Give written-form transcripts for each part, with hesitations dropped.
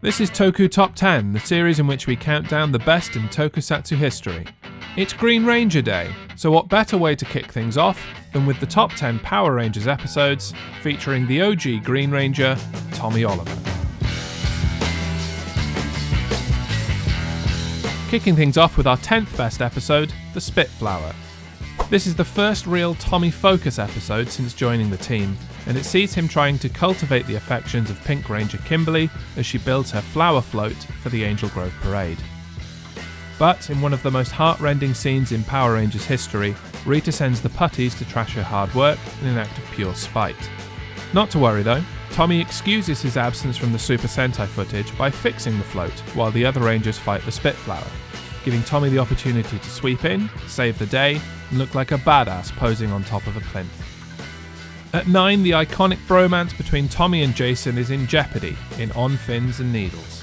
This is Toku Top 10, the series in which we count down the best in Tokusatsu history. It's Green Ranger Day, so what better way to kick things off than with the top 10 Power Rangers episodes featuring the OG Green Ranger, Tommy Oliver. Kicking things off with our 10th best episode, The Spitflower. This is the first real Tommy focus episode since joining the team, and it sees him trying to cultivate the affections of Pink Ranger Kimberly as she builds her flower float for the Angel Grove Parade. But in one of the most heart-rending scenes in Power Rangers history, Rita sends the putties to trash her hard work in an act of pure spite. Not to worry though, Tommy excuses his absence from the Super Sentai footage by fixing the float while the other Rangers fight the Spitflower, giving Tommy the opportunity to sweep in, save the day, and look like a badass posing on top of a plinth. At 9, the iconic bromance between Tommy and Jason is in jeopardy in On Fins and Needles.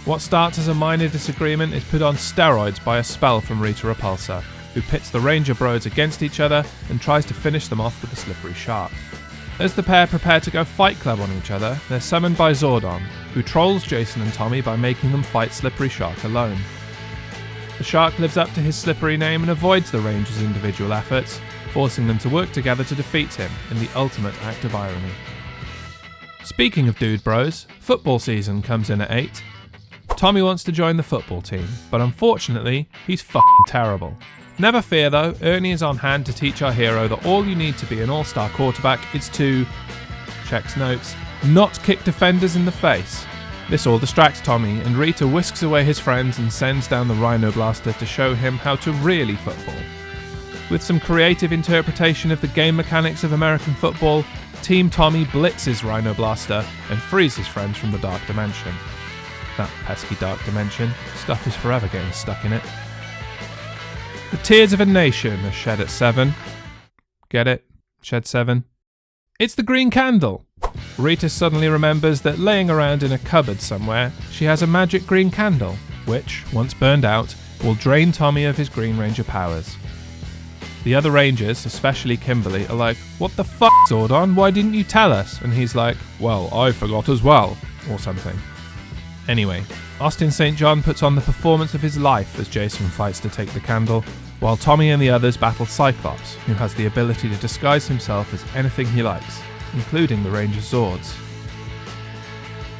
What starts as a minor disagreement is put on steroids by a spell from Rita Repulsa, who pits the Ranger Bros against each other and tries to finish them off with a slippery shark. As the pair prepare to go Fight Club on each other, they're summoned by Zordon, who trolls Jason and Tommy by making them fight Slippery Shark alone. The shark lives up to his slippery name and avoids the Rangers' individual efforts, forcing them to work together to defeat him in the ultimate act of irony. Speaking of dude bros, football season comes in at 8. Tommy wants to join the football team, but unfortunately, he's fucking terrible. Never fear though, Ernie is on hand to teach our hero that all you need to be an all-star quarterback is to, checks notes, not kick defenders in the face. This all distracts Tommy, and Rita whisks away his friends and sends down the Rhino Blaster to show him how to really football. With some creative interpretation of the game mechanics of American football, Team Tommy blitzes Rhino Blaster and frees his friends from the Dark Dimension. That pesky Dark Dimension, stuff is forever getting stuck in it. The tears of a nation are shed at 7. Get it? Shed 7. It's the green candle! Rita suddenly remembers that laying around in a cupboard somewhere, she has a magic green candle, which, once burned out, will drain Tommy of his Green Ranger powers. The other Rangers, especially Kimberly, are like, "What the fuck, Zordon? Why didn't you tell us?" And he's like, "Well, I forgot as well," or something. Anyway, Austin St. John puts on the performance of his life as Jason fights to take the candle, while Tommy and the others battle Cyclops, who has the ability to disguise himself as anything he likes, including the Ranger Zords.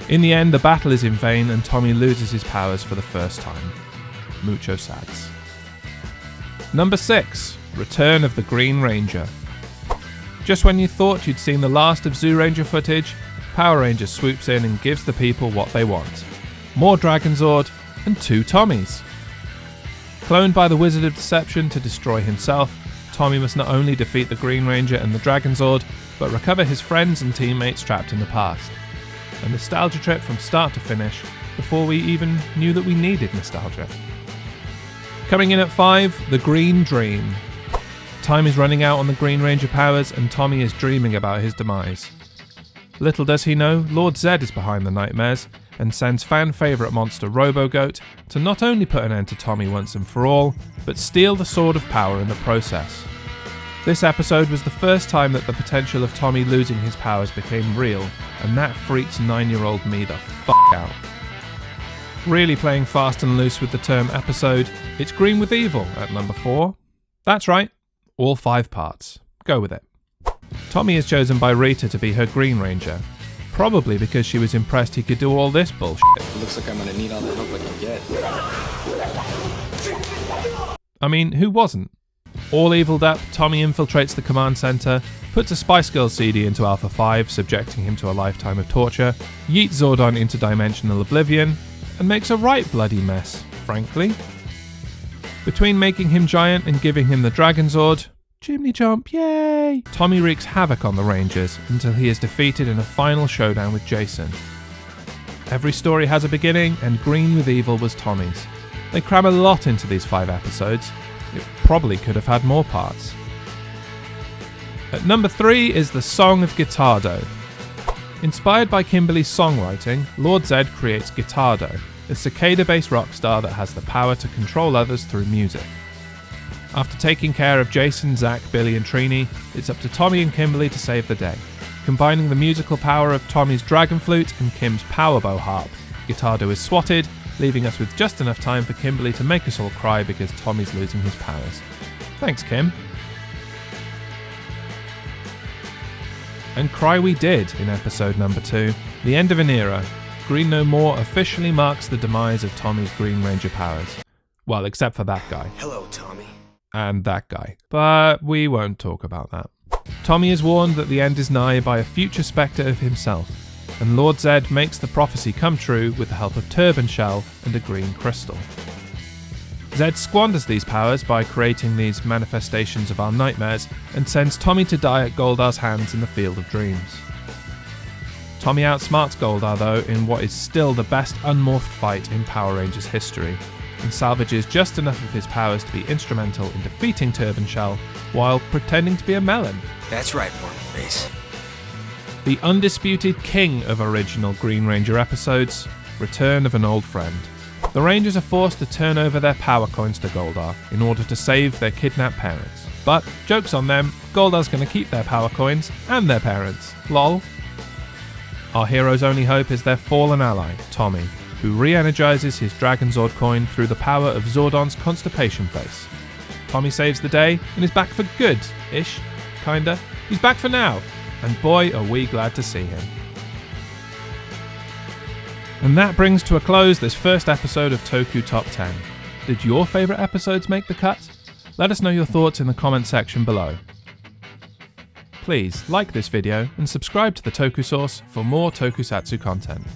In the end, the battle is in vain and Tommy loses his powers for the first time. Mucho sads. Number 6. Return of the Green Ranger. Just when you thought you'd seen the last of Zoo Ranger footage, Power Ranger swoops in and gives the people what they want. More Dragon Zord and 2 Tommies. Cloned by the Wizard of Deception to destroy himself, Tommy must not only defeat the Green Ranger and the Dragon Zord, but recover his friends and teammates trapped in the past. A nostalgia trip from start to finish, before we even knew that we needed nostalgia. Coming in at 5, The Green Dream. Time is running out on the Green Ranger powers and Tommy is dreaming about his demise. Little does he know, Lord Zed is behind the nightmares and sends fan favourite monster Robo-Goat to not only put an end to Tommy once and for all, but steal the Sword of Power in the process. This episode was the first time that the potential of Tommy losing his powers became real, and that freaked 9-year-old me the fuck out. Really playing fast and loose with the term episode, it's Green with Evil at number 4. That's right, all 5 parts. Go with it. Tommy is chosen by Rita to be her Green Ranger, probably because she was impressed he could do all this bullshit. Looks like I'm gonna need all the help I can get. I mean, who wasn't? All eviled up, Tommy infiltrates the command center, puts a Spice Girls CD into Alpha 5, subjecting him to a lifetime of torture, yeets Zordon into dimensional oblivion, and makes a right bloody mess, frankly. Between making him giant and giving him the Dragon Zord, Chimney Chomp, yay! Tommy wreaks havoc on the Rangers until he is defeated in a final showdown with Jason. Every story has a beginning, and Green with Evil was Tommy's. They cram a lot into these 5 episodes. It probably could have had more parts. At number 3 is the Song of Guitardo. Inspired by Kimberly's songwriting, Lord Zed creates Guitardo, a cicada-based rock star that has the power to control others through music. After taking care of Jason, Zach, Billy and Trini, it's up to Tommy and Kimberly to save the day, combining the musical power of Tommy's dragon flute and Kim's powerbow harp Gitardo is swatted, leaving us with just enough time for Kimberly to make us all cry because Tommy's losing his powers. Thanks, Kim. And cry we did in episode number 2, The End of an Era. Green No More officially marks the demise of Tommy's Green Ranger powers. Well, except for that guy. Hello, Tommy. And that guy. But we won't talk about that. Tommy is warned that the end is nigh by a future spectre of himself, and Lord Zed makes the prophecy come true with the help of Turban Shell and a green crystal. Zed squanders these powers by creating these manifestations of our nightmares and sends Tommy to die at Goldar's hands in the Field of Dreams. Tommy outsmarts Goldar though in what is still the best unmorphed fight in Power Rangers history, and salvages just enough of his powers to be instrumental in defeating Turban Shell while pretending to be a melon. That's right, Face. The undisputed king of original Green Ranger episodes, Return of an Old Friend. The Rangers are forced to turn over their power coins to Goldar in order to save their kidnapped parents. But, joke's on them, Goldar's going to keep their power coins and their parents. Lol. Our hero's only hope is their fallen ally, Tommy, who re-energizes his Dragon Zord coin through the power of Zordon's Constipation Face. Tommy saves the day and is back for good-ish, kinda. He's back for now, and boy are we glad to see him. And that brings to a close this first episode of Toku Top 10. Did your favourite episodes make the cut? Let us know your thoughts in the comment section below. Please like this video and subscribe to the Toku Source for more Tokusatsu content.